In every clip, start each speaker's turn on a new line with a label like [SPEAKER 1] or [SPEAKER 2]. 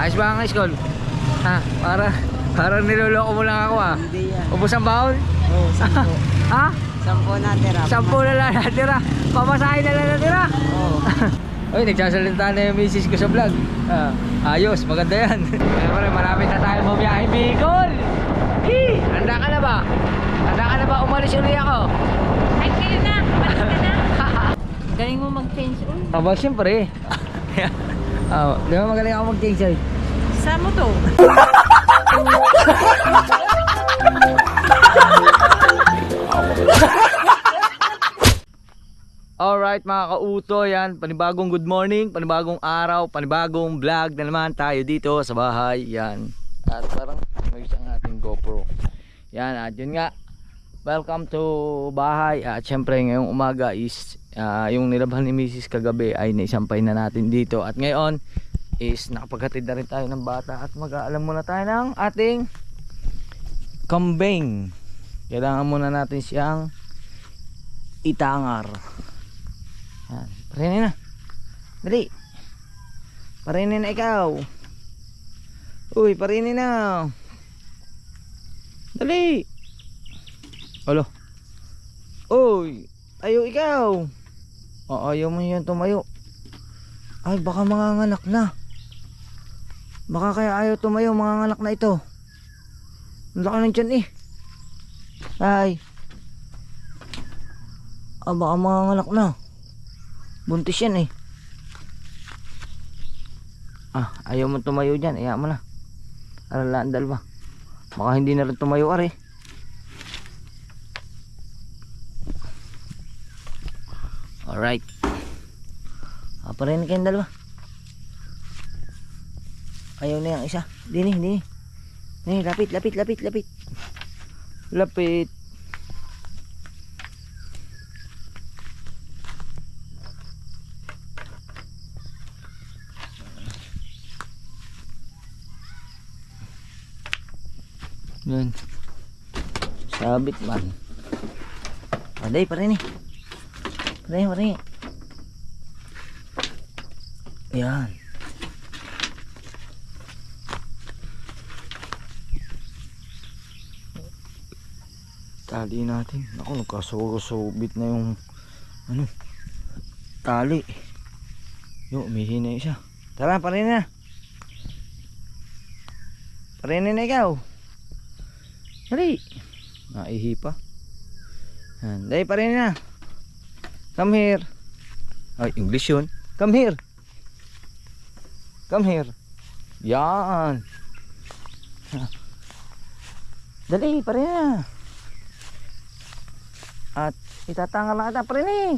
[SPEAKER 1] Ayos ba ang school? Ha? Parang niloloko mo lang ako ah.
[SPEAKER 2] Hindi yan.
[SPEAKER 1] Ubus ang baon?
[SPEAKER 2] Oo, 10.
[SPEAKER 1] Ha?
[SPEAKER 2] 10 natira.
[SPEAKER 1] 10 na lang natira. Pamasahin na lang natira.
[SPEAKER 2] Oo.
[SPEAKER 1] Oy, nagsasalita na yung misis ko sa vlog. Ayos, maganda yan. Siyempre, malapit na tayo bumiyahe Bicol. Handa ka na ba? Handa ka na ba? Umalis ulit ako.
[SPEAKER 3] Ay, kayo na. Balik ka na. Galing mo mag-change oil.
[SPEAKER 1] Aba, siyempre. Di ba magaling ako mag-change oil?
[SPEAKER 3] Saan mo to?
[SPEAKER 1] Alright mga kauto, yan, panibagong good morning, panibagong araw, panibagong vlog na naman tayo dito sa bahay, yan. At parang may isang ating GoPro. Yan, at yun nga, welcome to bahay. At syempre ngayong umaga is yung nilabhan ni Mrs. kagabi ay naisampay na natin dito. At ngayon is nakapaghatid na rin tayo ng bata at mag-aalam muna tayo ng ating kambing. Kailangan muna natin siyang itangar. Yan. Parinin na. Dali. Parinin na ikaw. Uy, parinin na. Dali. Alo. Uy, ayaw ikaw. Ayaw mo yan tumayo. Ay, baka manganganak na. Baka kaya ayaw tumayo, manganganak na ito. Ang laki ng tiyan eh. Ay. Baka manganganak na. Buntis yan eh. Ayaw mo tumayo dyan. Ayaw mo na. Aralaan dalawa. Baka hindi na rin tumayo are. Alright. Parin kayong dalawa. Ayaw na yung isa. Dini. Lapit. Lapit. Yan. Sabit man. Aday, parin eh. Parin. Yan. Tali natin. Ako, nagkasubit na yung tali. Yung umihina isa. Tara, parin na. Parin na ikaw. Dali. Naihi pa. Dali, parin na. Come here. Ay, English yun. Come here. Yan. Dali, parin na. At itatangal lang kita, parin eh.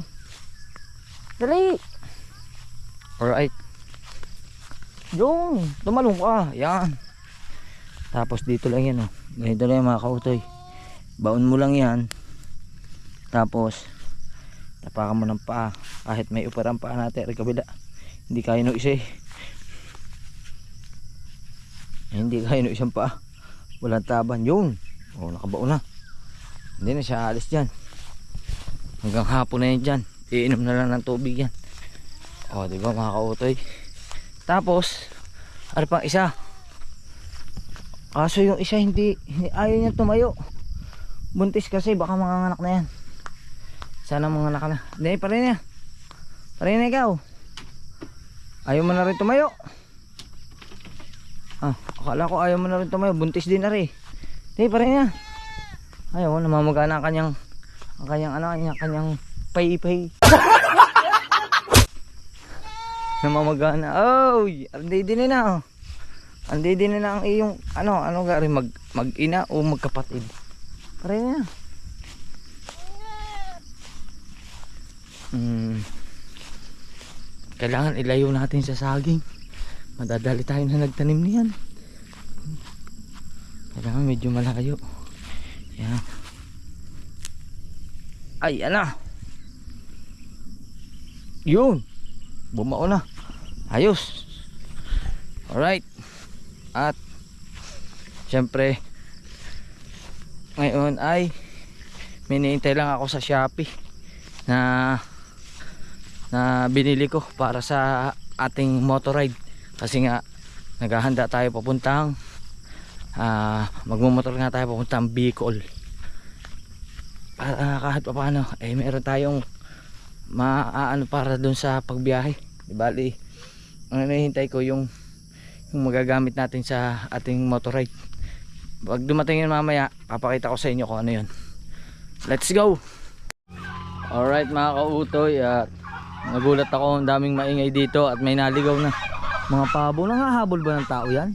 [SPEAKER 1] Dali. Alright. Yung, tumalong ka. Yan. Tapos dito lang yan, oh. Ganito lang yan mga kautoy. Baon mo lang yan. Tapos tapakan mo ng paa. Kahit may uparang paa natin rin kabila. Hindi kaya no isa eh. Hindi kaya no isang paa. Walang taban. Yun. Nakabaon na. Hindi na siya alis dyan. Hanggang hapon na yan dyan. Iinom na lang ng tubig yan. Diba mga kautoy. Tapos ano pang isa. Kaso yung isa hindi ayaw niya tumayo. Buntis kasi, baka manganganak na yan. Sana manganak na. Hindi, parin na. Parin na ikaw. Ayaw mo na rin tumayo. Akala ko ayaw mo na rin tumayo. Buntis din na rin. Hindi, parin na. Ayaw, namamagana ang kanyang pay-pay. Namamagana. Hindi din na. Hindi din na ang iyong gari mag-ina o magkapatid. Pareho na. Kailangan ilayo natin sa saging. Madadali tayo na nagtanim niyan. Kailangan medyo malayo. Yan. Ay, yun. Bumao na. Ayos. Alright. At syempre ngayon ay minihintay lang ako sa Shopee na binili ko para sa ating motor ride. Kasi nga naghahanda tayo papuntang magmumotor nga tayo papuntang Bicol. Para kahit pa paano meron tayong maaano para dun sa pagbiyahe. Di bali, ang hinihintay ko yung magagamit natin sa ating motorride. Pag dumating yun mamaya, papakita ko sa inyo kung ano yun. Let's go! Alright mga kautoy, at nagulat ako, ang daming maingay dito at may naligaw na mga pabo. Nangahabol ba ng tao yan?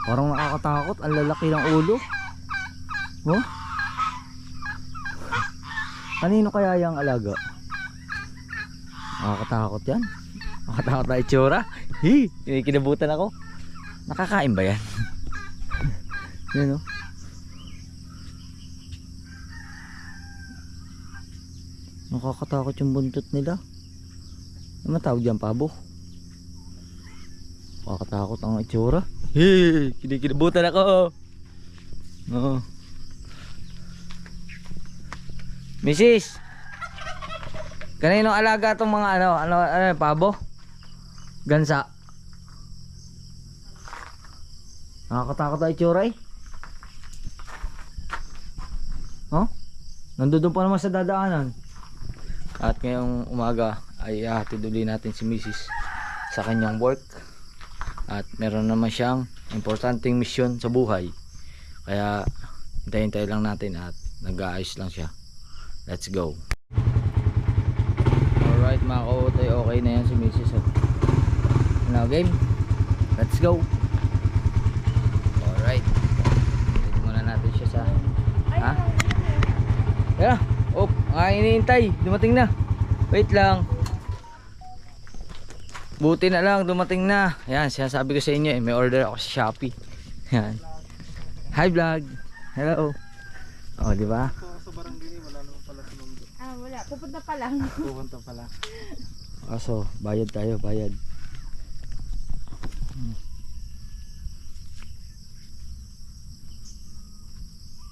[SPEAKER 1] Parang nakakatakot, ang lalaki ng ulo. Oh? Kanino kaya yung alaga? Nakakatakot yan. Nakakatakot na itsura. Kinabutan ako. Nakakain ba yan? Yan o. Nakakatakot yung buntot nila. Ano tawag dyan, pabo? Nakakatakot ang itsura. Kinabutan ako. Oo. Mrs. Kanino alaga itong mga ano pabo? Gansa. Nakakatakot na itsura eh. Oh? Nandun pa naman sa dadaanan. At ngayong umaga ay ihatid uli natin si Mrs. sa kanyang work. At meron naman siyang importanteng misyon sa buhay. Kaya hintay-hintay lang natin at nag-aayos lang siya. Let's go. Alright mga kautoy, okay na yan si Mrs. Now game, let's go. Alright, pwede muna natin siya sa kaya, hinihintay, dumating na. Wait lang. Buti na lang, dumating na. Yan, sinasabi ko sa inyo may order ako sa Shopee. Yan. Hi vlog. Hello. Oh, di ba?
[SPEAKER 3] Wala, pupunta pa lang.
[SPEAKER 2] Pupunta pala.
[SPEAKER 1] Kaso, bayad tayo, bayad.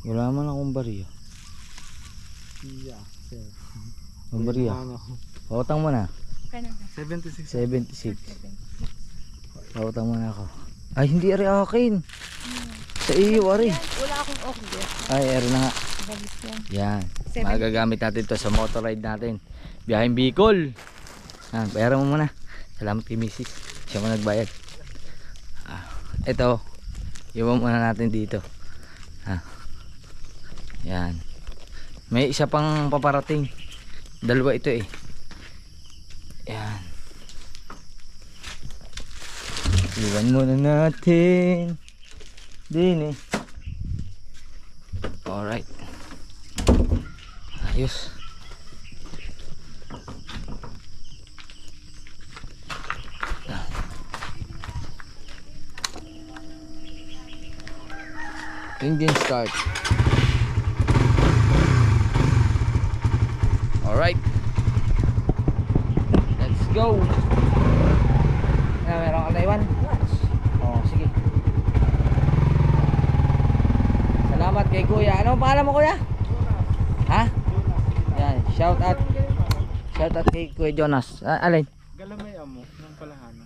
[SPEAKER 1] Wala man akong bariya.
[SPEAKER 2] Yeah, sir.
[SPEAKER 1] Ang bariya. Pautang mo na.
[SPEAKER 3] Kaya
[SPEAKER 2] 76.
[SPEAKER 1] 76. Pautang mo na ako. Ay, hindi ari akin. Sa iyo, ari.
[SPEAKER 3] wala akong order.
[SPEAKER 1] Ay, ari na nga.
[SPEAKER 3] Balis yan.
[SPEAKER 1] Yan.
[SPEAKER 3] 70.
[SPEAKER 1] Magagamit natin to sa motorride natin. Biyaheng Bicol. Yan, bayaran mo muna. Salamat kay Mrs. Siya mo nagbayad. Ito, iwan muna natin dito. Yan. May isa pang paparating. Dalawa ito eh. Yan. Iwan muna natin. Din eh. Alright. Ayos. Engine start. Alright. Let's go. Meron ka na iwan? Oh, sige. Salamat kay kuya. Ano ang pangalan mo kuya? Ha? Yan, shout out. Shout out kay Kuya Jonas. Alin?
[SPEAKER 2] Galamay amo ng Palahana.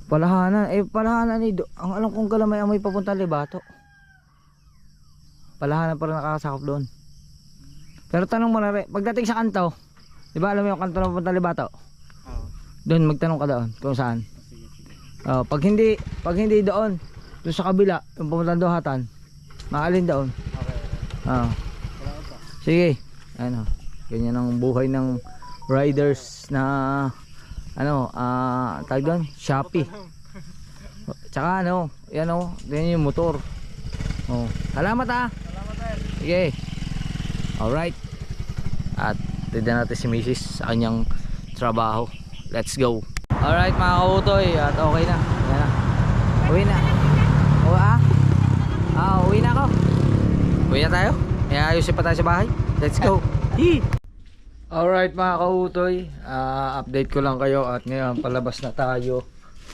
[SPEAKER 1] Palahanan. Palahanan ni ang alam kong Galamay amoy papunta Libato. Palahanan pa rin nakakasakop doon. Pero tanong mo na rin, pagdating sa kanto, di ba alam mo yung kanto na papunta Libato? Doon magtanong ka doon kung saan. Pag hindi doon sa kabila, yung papuntang Dohatan, makalin doon.
[SPEAKER 2] Okay.
[SPEAKER 1] Sige. Ano, ganyan ang buhay ng riders na tag doon, Shopee. Tsaka yan ganyan yung motor. Salamat Sige. Alright. At tignan natin si Mrs. sa kanyang trabaho. Let's go. Alright mga kautoy, at okay na. Yan na. Uwi na. Uwi na ako. Uwi na tayo. Ayusin pa tayo sa bahay. Let's go. Alright mga kautoy, update ko lang kayo at ngayon palabas na tayo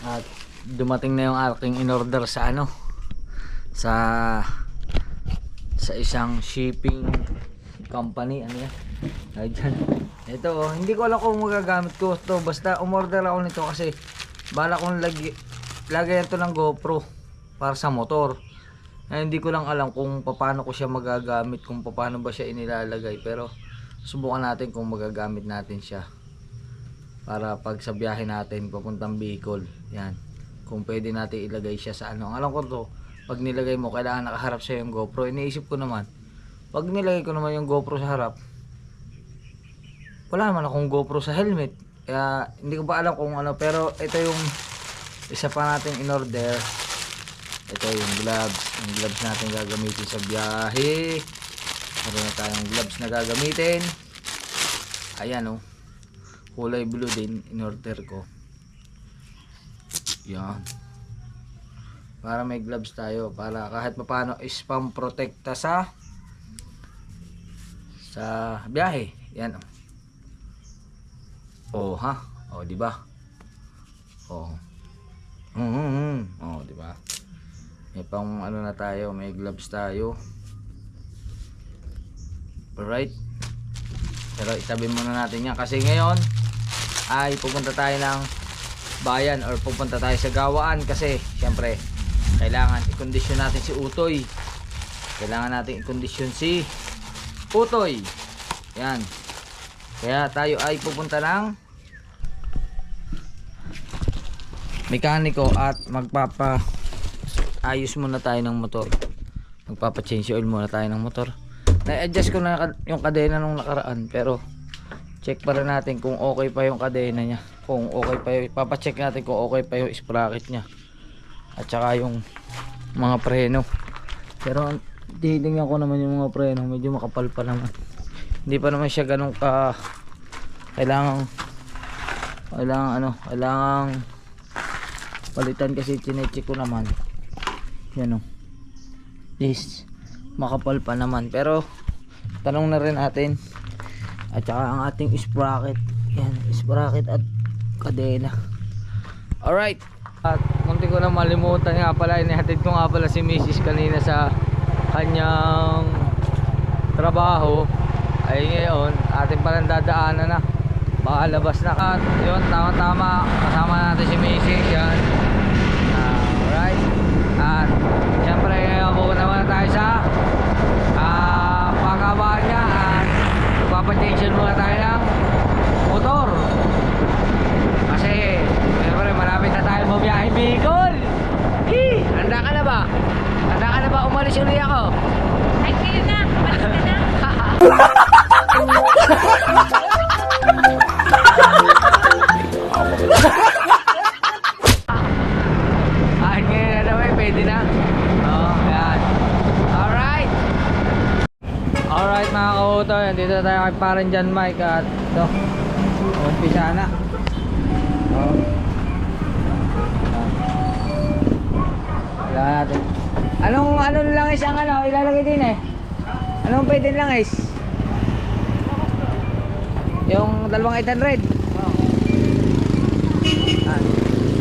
[SPEAKER 1] at dumating na yung aking in-order sa sa isang shipping company, ano yan. Ay, dyan. Ito, oh, hindi ko alam kung magagamit ko to. Basta umorder ako nito kasi bala kong lagayan to ng GoPro para sa motor. Hindi ko lang alam kung paano ko siya magagamit, kung paano ba siya inilalagay. Pero subukan natin kung magagamit natin siya para pag sa biyahe natin papuntang Bicol. Yan. Kung pwede natin ilagay siya sa ano. Ang alam ko to, pag nilagay mo kailangan nakaharap sa yung GoPro. Iniisip ko naman, pag nilagay ko naman yung GoPro sa harap, wala naman akong GoPro sa helmet. Kaya hindi ko pa alam kung ano. Pero ito yung isa pa natin in order. Ito yung gloves. Yung gloves natin gagamitin sa biyahe. Meron na tayong gloves na gagamitin. Ayan oh. Kulay blue din in order ko. Yan. Para may gloves tayo. Para kahit paano spam protekta sa biyahe. Yan oh. Oh ha. Oh di ba? Oh. Oh di ba? May pang ano na tayo, may gloves tayo. Alright. Pero itabi muna natin yan kasi ngayon ay pupunta tayo ng bayan or pupunta tayo sa gawaan kasi syempre kailangan i-condition natin si Utoy. Kailangan natin i-condition si Utoy. Yan. Kaya tayo ay pupunta ng mekaniko at ayos muna tayo ng motor. Magpapa-change oil muna tayo ng motor. Na-adjust ko na yung kadena nung nakaraan pero check pa rin natin kung okay pa yung kadena niya. Kung okay pa yung, papacheck natin kung okay pa yung sprocket niya. At saka yung mga preno. Pero titingnan ko naman yung mga preno, medyo makapal pa naman. Hindi pa naman siya ganun ka kailangan palitan kasi chinecheck ko naman. Yan oh. This makapal pa naman pero tanong na rin natin at saka ang ating sprocket. Yan, sprocket at kadena. Alright, at munti ko lang malimutan nga pala, inihatid ko nga pala si Mrs. kanina sa kanyang trabaho. Ay ngayon ating palang dadaanan na, baka labas na. At yun, tama kasama natin si Mrs. Yan. Alright, at syempre pupunta muna tayo sa pagkabaan niya at magpapatensyon muna tayo ng motor kasi syempre malapit na tayo mabiyahe Bicol. Handa ka na ba? Handa ka na ba umalis ulit ako?
[SPEAKER 3] Ay, kayo na. Balik ka na.
[SPEAKER 1] Ay, ngayon na naman, pwede na. Oh, yan. Alright mga kautoy, dito tayo kay Parang John Mike at ito, umpisa na. Oh. Wala natin. Anong langis ang ilalagay din eh? Anong pwede langis? Yung 2,800?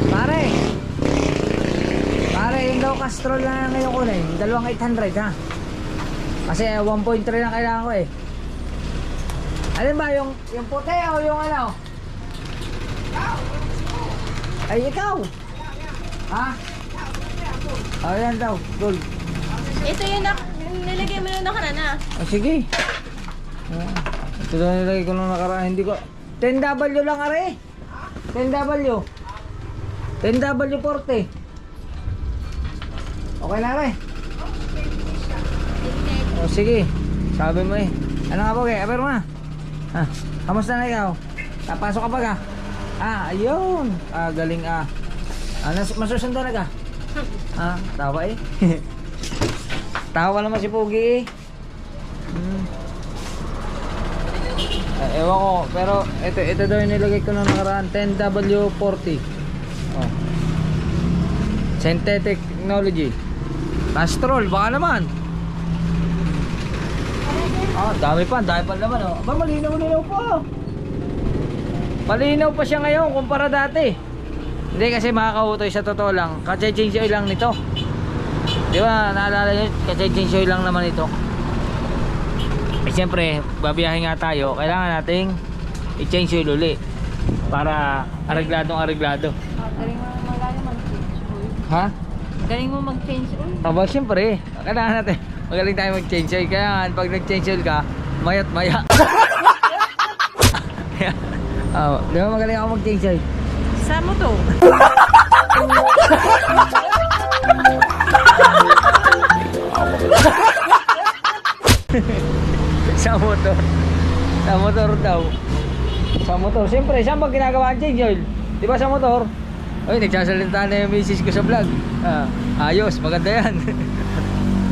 [SPEAKER 1] Pare, yung daw Castrol na ngayon ko na yun, 2,800 ha? Kasi 1.3 na kailangan ko eh. Alin ba yung puti o yung ano? Ay ikaw. Ha? Oh yan daw, gold.
[SPEAKER 3] Ito yung nilagay mo nung nakaraan na.
[SPEAKER 1] Oh sige. Ito daw nilagay ko nung nakaraan. Hindi ko 10W lang are. 10W 40. Okay na are. O sige, sabi mo eh. Ano nga po kaya? Pero na. Kamusta na ikaw? Napasok ka pa ka? Ayun. Galing masusundan na ka? Tawa eh. Tawa naman si Pogi eh. Ewan ko, pero ito daw yung nilagay ko na nakaraan. 10W40. Oh. Synthetic technology. Castrol, baka naman. Dami pa naman oh. Aba, malinaw pa. Malinaw pa siya ngayon kumpara dati. Hindi kasi makakautoy sa totoo lang. Ka-change oil lang nito. Di ba, naalala nyo? Ka-change oil lang naman ito. siyempre, babiyahe nga tayo, kailangan nating i-change oil uli para arreglado.
[SPEAKER 3] Galing mo malayo mag-change oil.
[SPEAKER 1] Ha?
[SPEAKER 3] Galing mo mag-change oil.
[SPEAKER 1] Aba, siyempre, kailangan natin magaling tayo mag-change oil. Kaya nga, pag nag-change oil ka, mayat maya. Di ba magaling ako mag-change oil?
[SPEAKER 3] Sa mo to?
[SPEAKER 1] Sa motor. Sa motor daw. Sa motor. Siyempre, saan ba ginagawa ang change oil? Di ba sa motor? Uy, nagsasalita na yung misis ko sa vlog. Ayos, maganda yan.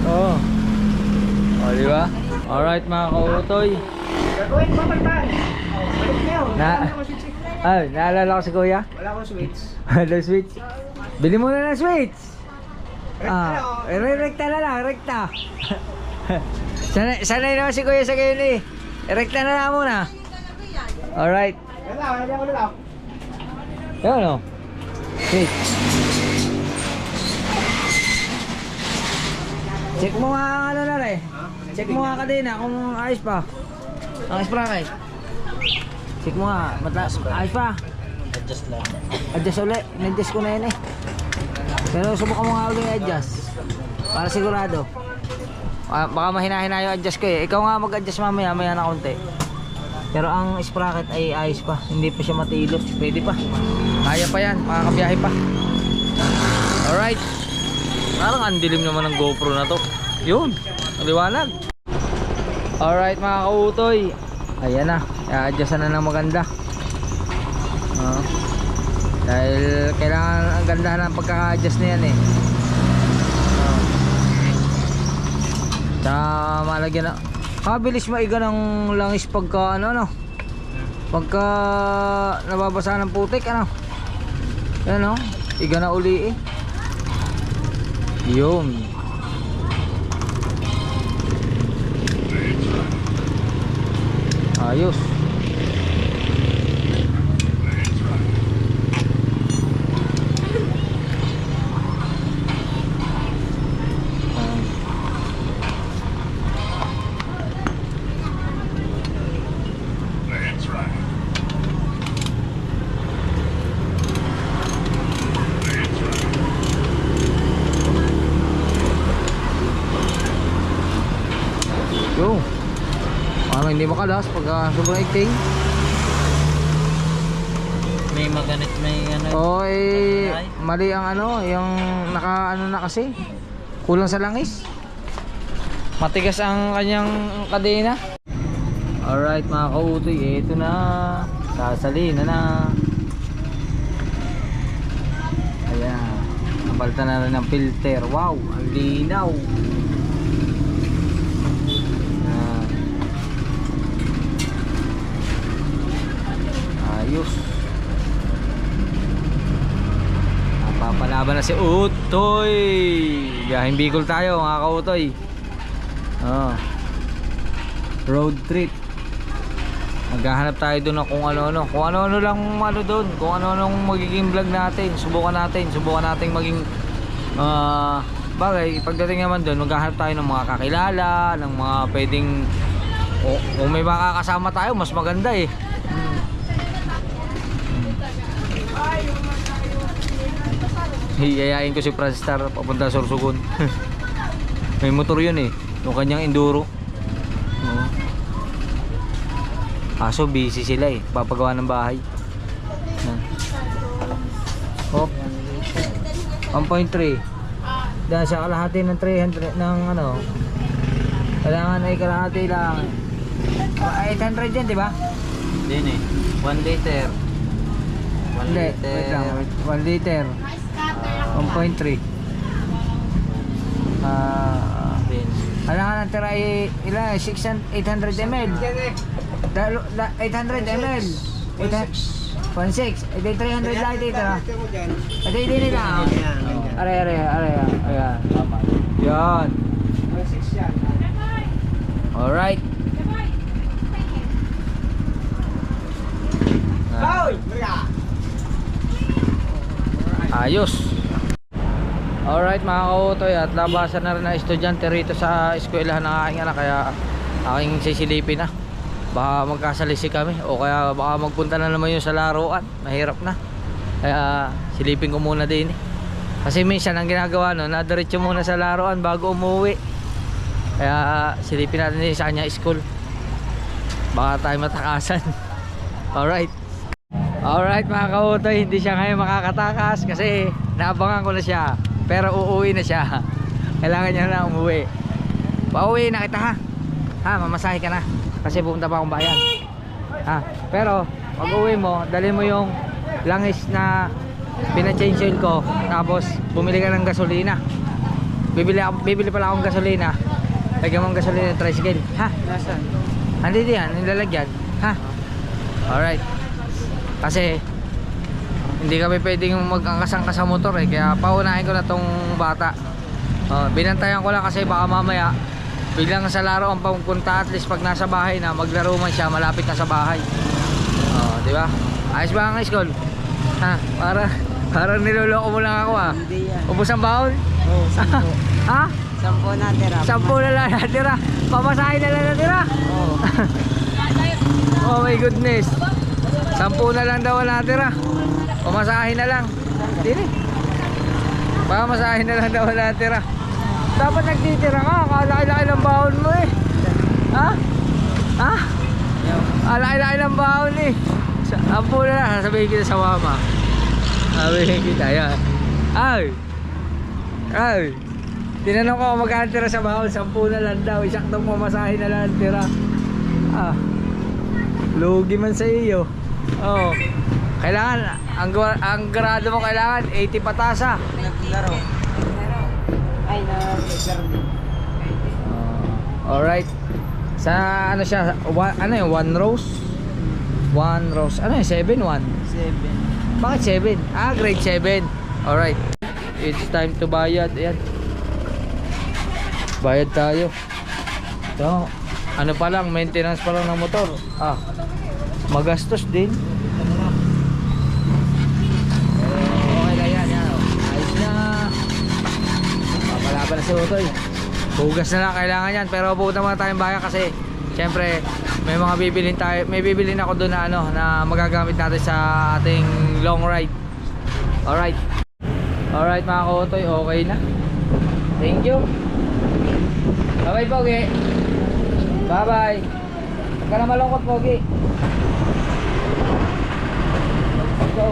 [SPEAKER 1] Oo. O, di ba? Alright mga kautoy.
[SPEAKER 2] Gagawin mo pagtan. Balik na yun.
[SPEAKER 1] Naalala ko si kuya?
[SPEAKER 2] Wala akong switch.
[SPEAKER 1] Hello, switch. Bili mo na ng switch. Rekta na lang, rekta. Sanay naman si kuya sa gayon eh. Rekta na lang muna. Alright.
[SPEAKER 2] Wala ako lang.
[SPEAKER 1] Yun o. Switch. Check mo nga ang ano na rin. Check mo nga kadena kung ayos pa. Ang sprocket. Check mo nga. Ayos pa.
[SPEAKER 2] Adjust lang.
[SPEAKER 1] Adjust ulit. In-adjust ko na yun eh. Pero subukan mo nga ulit i-adjust. Para sigurado. Baka mahina-hina yung adjust ko eh. Ikaw nga mag-adjust mamaya na konti. Pero ang sprocket ay ayos pa. Hindi pa siya matilos. Pwede pa. Kaya pa yan. Makakabiyahe pa. Alright. Parang ang dilim naman ng GoPro na to. Yun. Maliwanag. Alright mga kautoy. Ayan na. I-adjust na ng maganda. Dahil kailangan ang ganda ng pagkaka-adjust na yan eh. Tsaka malagyan na. Kabilis maiga ng langis pagka ano. Pagka nababasa ng putik ano. Yan o. Iga na uli eh. Yun. Ayos. Yo. Parang hindi makalas pagka sobrang iting.
[SPEAKER 2] May maganit, may ano.
[SPEAKER 1] Oo, mali ang ano, yung naka ano na kasi. Kulang sa langis. Matigas ang kanyang kadena. Alright mga kautoy, ito na. Sasalina na. Ayan. Napalitan na rin ng filter. Wow, ang linaw. Ayos. Napapalaban na si Utoy. Biyaheng Bicol tayo mga kautoy. Road trip. Maghahanap tayo doon ng kung ano-ano. Kung ano-ano lang ano doon. Kung ano-ano magiging vlog natin. Subukan natin maging bagay. Pagdating naman doon, maghahanap tayo ng mga kakilala, ng mga pwedeng kung may makakasama tayo, mas maganda eh. Hiyayain ko si Franstar papunta sa Sorsogon. May motor yun eh, yung kanyang enduro. Kaso busy sila eh, papagawa ng bahay. Hop 1.3 dahil sa kalahati ng 300 ng ano, kailangan ay kalahati lang 800 yan diba?
[SPEAKER 2] Hindi eh. 1 liter. 1
[SPEAKER 1] Hindi,
[SPEAKER 2] liter.
[SPEAKER 1] wait lang, 1 liter 1.3 kailangan ng tira ilan 800 ml 800 ml 1.6 edi 300 lang dito edi hindi nila ayan yan alright ayos. Alright mga kautoy, at labasan na rin na estudyante rito sa eskwelahan ng aking anak, kaya aking sisilipin na. Baka magkasalisi kami o kaya baka magpunta na naman yun sa laruan. Mahirap na. Kaya silipin ko muna din eh. Kasi minsan ang ginagawa no, nadiretso muna sa laruan bago umuwi. Kaya silipin natin din sa kanya school. Baka tayo matakasan. Alright. Alright mga kautoy, hindi siya ngayon makakatakas kasi naabangan ko na siya. Pero uuwi na siya. Kailangan niya na umuwi. Pauwi na kita ha. Ha, mamasahe ka na. Kasi pupunta pa akong bayan. Ha, pero pag uwi mo, dali mo yung langis na pina-change oil ko. Tapos bumili ka ng gasolina. Bibili pala akong gasolina. Lagyan mo ng gasolina ng tricycle. Ha?
[SPEAKER 2] Nasaan?
[SPEAKER 1] Andito yan, nilalagyan. Ha? Alright. Kasi hindi kami pwedeng mag-angkas-angkas sa motor eh. Kaya paunahin ko na tong bata. Binantayan ko lang kasi baka mamaya biglang sa laro ang pagpunta, at least pag nasa bahay na maglaro man siya, malapit na sa bahay. Di ba? Ayos ba ang school? Ha? Parang niloloko mo lang ako ah.
[SPEAKER 2] Hindi yan.
[SPEAKER 1] Ubus ang baon?
[SPEAKER 2] Oo, 10.
[SPEAKER 1] Ha?
[SPEAKER 2] 10 natira.
[SPEAKER 1] 10 na lang natira. Pamasahe na lang natira.
[SPEAKER 2] Oo.
[SPEAKER 1] Oh my goodness. 10 na lang daw natira. Pamasahe na lang. Dili. Pamasahe na lang daw natira. Dapat nagtitira ka. Kalaki-laki ng baon mo eh. Ha? Ha? Kalaki-laki ng baon eh. 10 na lang. Sasabihin kita sa mama. Sabihin kita. Yan. Ay. Ay. Tinanong ko kung magkano tira sa baon. 10 na lang daw. Isaktong pamasahe na lang tira. Ah. Lugi man sa iyo. Oh. Kailangan ang grado mo kailangan 80 patasa.
[SPEAKER 2] Naglaro. Ay, naglaro.
[SPEAKER 1] Alright. Sa ano siya? Ano yung 1 rose? 1 rose. Ano yung 7? 1?
[SPEAKER 2] 7.
[SPEAKER 1] Bakit 7? Ah, grade 7. Alright. It's time to bayad. Ayan. Bayad tayo. So, ano pa lang, maintenance pa lang ng motor. Ah, magastos din. Okay na yan. Ayos na. Papalaban na si Utoy. Hugas na lang kailangan yan. Pero pupunta muna tayong bayan kasi syempre may mga bibilin tayo. May bibilin ako doon na ano na magagamit natin sa ating long ride. Alright. Alright mga ka-Utoy, okay na. Thank you. Bye bye Pogi. Bye bye. Huwag ka na malungkot Pogi. Let's go.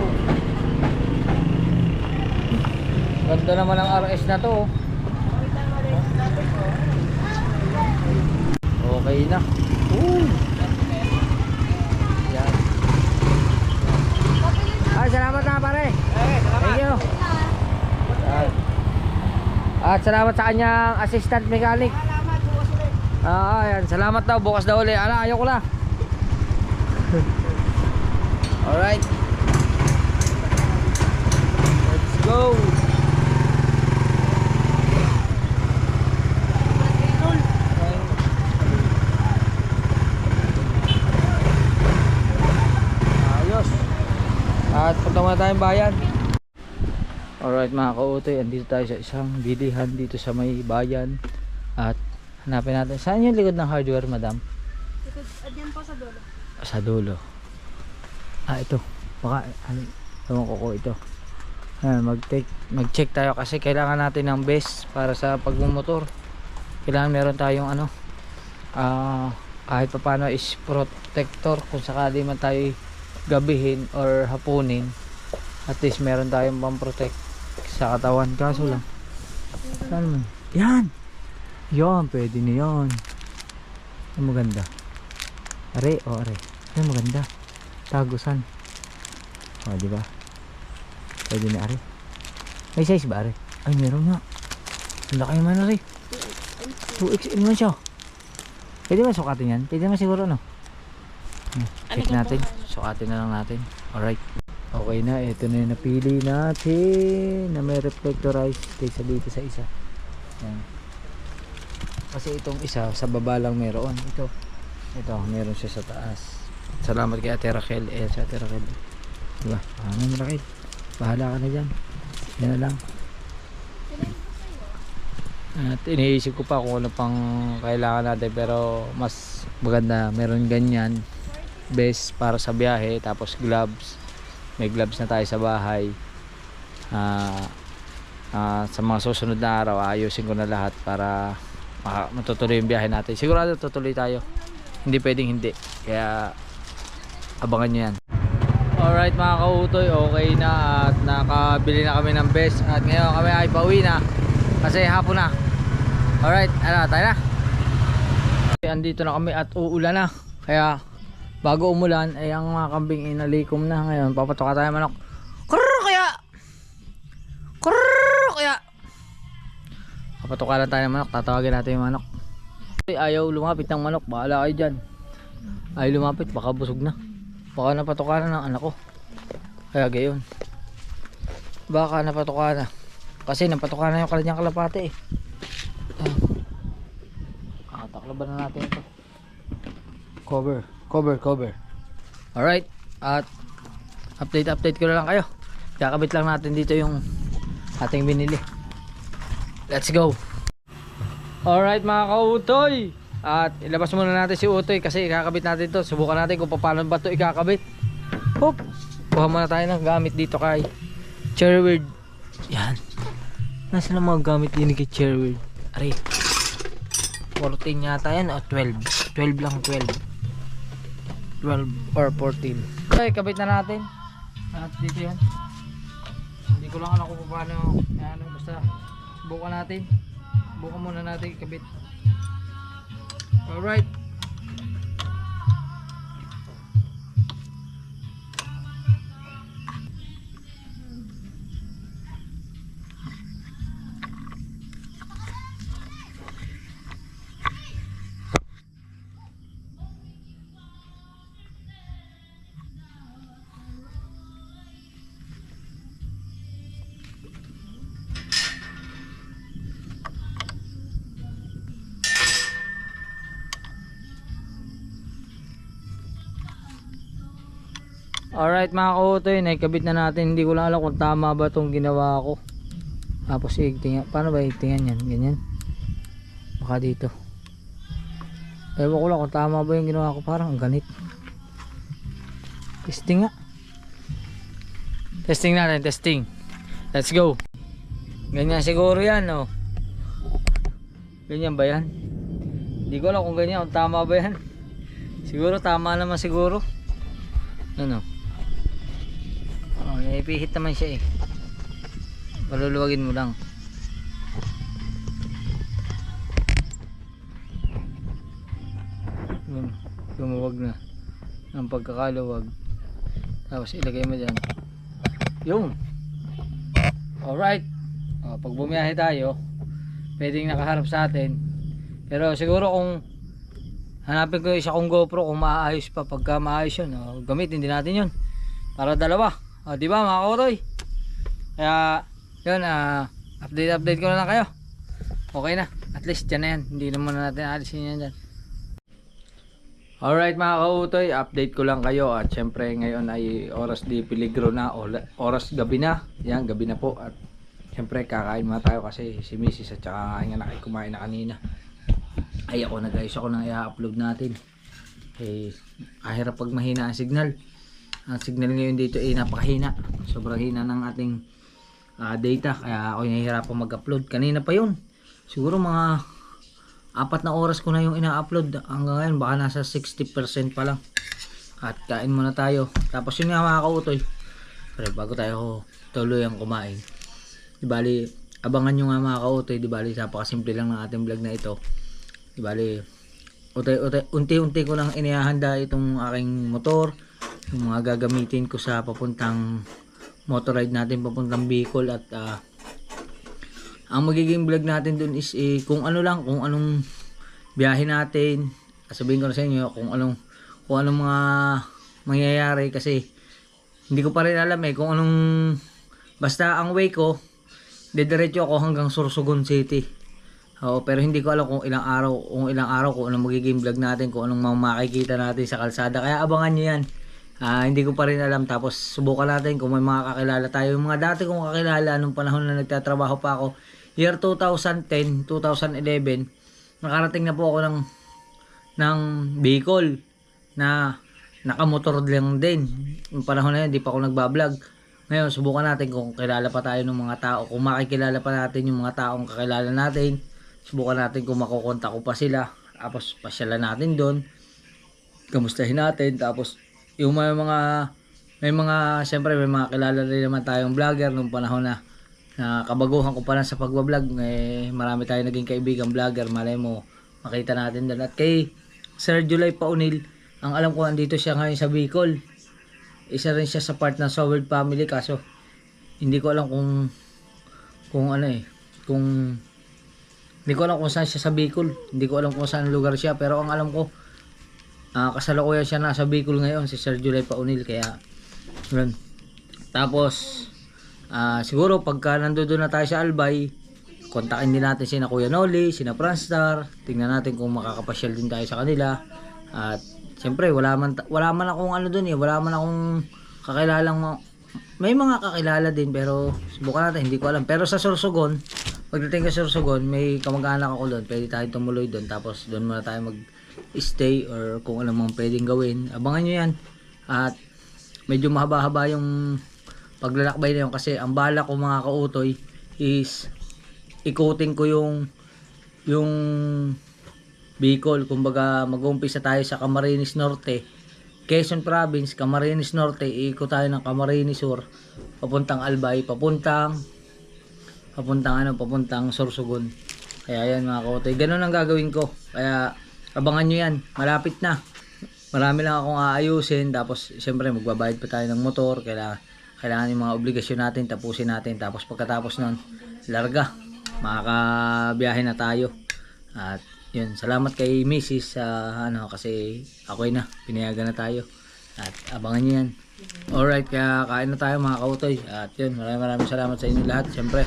[SPEAKER 1] Ganda naman ang RS na to. Okay na. Yan. Ay, salamat na pare. Thank you. At salamat sa kanyang assistant mechanic. Ayan, salamat daw, bukas daw ulit. Ayaw ko na. Alright. Let's go. Ayos. At punta muna tayong bayan. Alright mga ka-Utoy, andito tayo sa isang bilihan dito sa may bayan. At hanapin natin. Saan yung likod ng hardware, madam?
[SPEAKER 3] Diyan po sa dulo.
[SPEAKER 1] Sa dulo. Ah, ito. Baka, ewan ko ito. Mag-check tayo kasi kailangan natin ng best para sa pagmumotor. Kailangan meron tayong ano, kahit pa paano is protector kung sakali man tayo gabihin or hapunin. At least meron tayong pang-protect sa katawan. Kaso lang, saan man? Yan! Yan, pwede na yan. Ang maganda. Are, are. Ay, maganda. Tagusan. O, diba? Pwede na, are. May size ba, are? Ay, meron nga. Ang laki naman, are. 2XL naman siya. Pwede ba sukatin yan? Pwede naman siguro, no? Check natin. Sukatin na lang natin. Alright. Okay na, ito na yung napili natin na may reflectorized kaysa dito sa isa. Yan. Kasi itong isa sa baba lang meron. Ito meron siya sa taas. Salamat kay Ate Raquel. Sa Ate Raquel, diba? Raquel, bahala ka na dyan. Yan na lang. At iniisip ko pa kung ano pang kailangan natin, pero mas maganda meron ganyan best para sa biyahe. Tapos gloves, may gloves na tayo sa bahay. Sa mga susunod na araw ayusin ko na lahat para matutuloy yung biyahe natin. Sigurado tutuloy tayo, hindi pwedeng hindi, kaya abangan nyo yan. Alright mga kautoy, okay na at nakabili na kami ng best at ngayon kami ay pauwi na kasi hapon na. Alright, tayo na. Andito na kami at uulan na, kaya bago umulan ay ang mga kambing inalikom na. Ngayon papatoka tayo manok. Kaya papatoka lang tayo ng manok, tatawagin natin yung manok. Ayaw lumapit ng manok, bahala kayo dyan. Ayaw lumapit, baka busog na, baka napatoka na ng anak ko, kaya gayon, baka napatoka na kasi napatoka na yung kanyang kalapate eh. Taklaban na natin ito. Cover. Alright, at update ko na lang kayo. Kakabit lang natin dito yung ating binili. Let's go. Alright mga kautoy, at ilabas muna natin si Utoy kasi ikakabit natin to. Subukan natin kung paano ba to ikakabit. Hop, kuha muna tayo ng gamit dito kay Cherryword. Yan, nasa na mga gamit din kay Cherryword. Aray, 14 yata yan o 12 lang, 12 or 14. Okay, kabit na natin at dito yan. Hindi ko lang alam kung paano, basta subukan muna natin ikabit. Alright, alright mga kautoy, naikabit na natin. Hindi ko lang alam kung tama ba itong ginawa ko. Tapos iigtingan, paano ba iigtingan yan? Ganyan, baka dito. Ewan ko lang kung tama ba yung ginawa ko, parang ang ganit. Testing nga, testing natin, testing. Let's go. Ganyan siguro yan, no? Ganyan ba yan? Hindi ko alam kung ganyan, kung tama ba yan. Siguro tama naman siguro. Ano? Oh, naipihit naman siya eh. Maluluwagin mo lang. Lumuwag na ang pagkakaluwag. Tapos ilagay mo dyan. Yung. Alright. Pag bumiyahe tayo, pwedeng nakaharap sa atin. Pero siguro kung hanapin ko isa kong GoPro kung maayos pa, pagka maayos yun, gamitin din natin yun para dalawa, di ba mga kautoy? Kaya yun, update ko na lang kayo. Okay na, at least dyan na yan, hindi naman natin alisin yan dyan. Alright mga kautoy, update ko lang kayo. At syempre ngayon ay oras di peligro na, oras gabi na. Yan, gabi na po. At syempre kakain muna tayo kasi si Mrs. at saka nga nakikumain na kanina. Ay ako na guys, ako nang i-upload natin. Ahirap pag mahina ang signal. Ang signal ngayon dito ay napakahina. Sobrang hina ng ating data. Kaya ako nahihirapang mag-upload. Kanina pa yun. Siguro mga 4 na oras ko na yung ina-upload. Hanggang ngayon baka nasa 60% pa lang. At kain muna tayo. Tapos yun nga mga kautoy. Pero bago tayo tuloy ang kumain, di bali abangan nyo nga mga kautoy. Di bali napakasimple lang ng ating vlog na ito. Di bali unti-unti ko lang inihahanda itong aking motor, yung mga gagamitin ko sa papuntang motor ride natin papuntang Bicol. At ang magiging vlog natin dun is kung ano lang, kung anong biyahe natin. Sabihin ko na sa inyo kung anong mga mangyayari kasi hindi ko pa rin alam kung anong, basta ang way ko didiretso ako hanggang Sorsogon City. Pero hindi ko alam kung ilang araw kung anong magiging vlog natin, kung anong makikita natin sa kalsada. Kaya abangan nyo yan. Hindi ko pa rin alam. Tapos subukan natin kung may mga kakilala tayo. Yung mga dati kong kakilala nung panahon na nagtatrabaho pa ako, year 2010, 2011, nakarating na po ako ng Bicol na nakamotor lang din. Yung panahon na yun, di pa ako nagbablog. Ngayon, subukan natin kung kilala pa tayo ng mga tao. Kung makikilala pa natin yung mga taong kakilala natin, subukan natin kung makukontak ko pa sila. Tapos pasyalan natin doon. Kamustahin natin. Tapos yung siyempre may mga kilala rin naman tayong vlogger nung panahon na kabaguhan ko pa lang sa pagbablog. Marami tayong naging kaibigang vlogger. Malay mo, makita natin doon. At kay Sir July Paunil, ang alam ko andito siya ngayon sa Bicol. Isa rin siya sa part ng Soward family, kaso hindi ko alam hindi ko alam kung saan siya sa Bicol. Hindi ko alam kung saan lugar siya, pero ang alam ko kasalukuyan siya nasa Bicol ngayon, si Sir July Paunil. Kaya yun. Tapos siguro pagka nandoon na tayo sa Albay, kontakin din natin sina Kuya Noli, sina Franstar. Tingnan natin kung makakapasyal din tayo sa kanila. At siyempre wala man akong wala man akong kakilalang, may mga kakilala din pero subukan natin, hindi ko alam. Pero sa Sorsogon, pagdating sa Sorsogon, may kamag-anak ako doon, pwede tayong tumuloy doon. Tapos doon muna tayo mag-stay or kung ano mang pwedeng gawin. Abangan nyo yan. At medyo mahaba-haba yung paglalakbay na yun, kasi ang bala ko mga kautoy is ikutin ko yung Bicol. Kumbaga mag-umpisa tayo sa Camarines Norte, Quezon Province, Camarines Norte, iikot tayo ng Camarines Sur, papuntang Albay, papuntang Sorsogon. Kaya yan mga kautoy, ganun ang gagawin ko. Kaya abangan nyo yan, malapit na. Marami lang akong aayusin. Tapos siyempre magbabayad pa tayo ng motor. Kailangan yung mga obligasyon natin, tapusin natin. Tapos pagkatapos nun, larga, makakabiyahe na tayo. At yun, salamat kay Mrs. Kasi ako na, pinayagan na tayo. At abangan nyo yan. Alright, kaya kain na tayo mga kautoy. At yun, maraming salamat sa inyo lahat. Siyempre,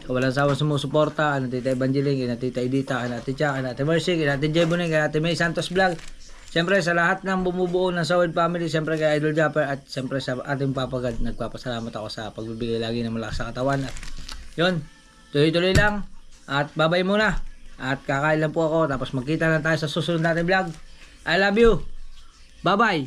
[SPEAKER 1] walang sawa sumusuporta. Tita Evangeline, kina Tita Edita, kina Tia, kina Mercy, kina Jebonin, kina May Santos Vlog. Siyempre sa lahat ng bumubuo ng Soward family, siyempre kay Idol Japper, at siyempre sa ating papagad, nagpapasalamat ako sa pagbibigay lagi ng malakas sa katawan. At yun, tuloy-tuloy lang. At babay muna. At kakain lang po ako. Tapos magkita lang tayo sa susunod natin vlog. I love you. Bye bye.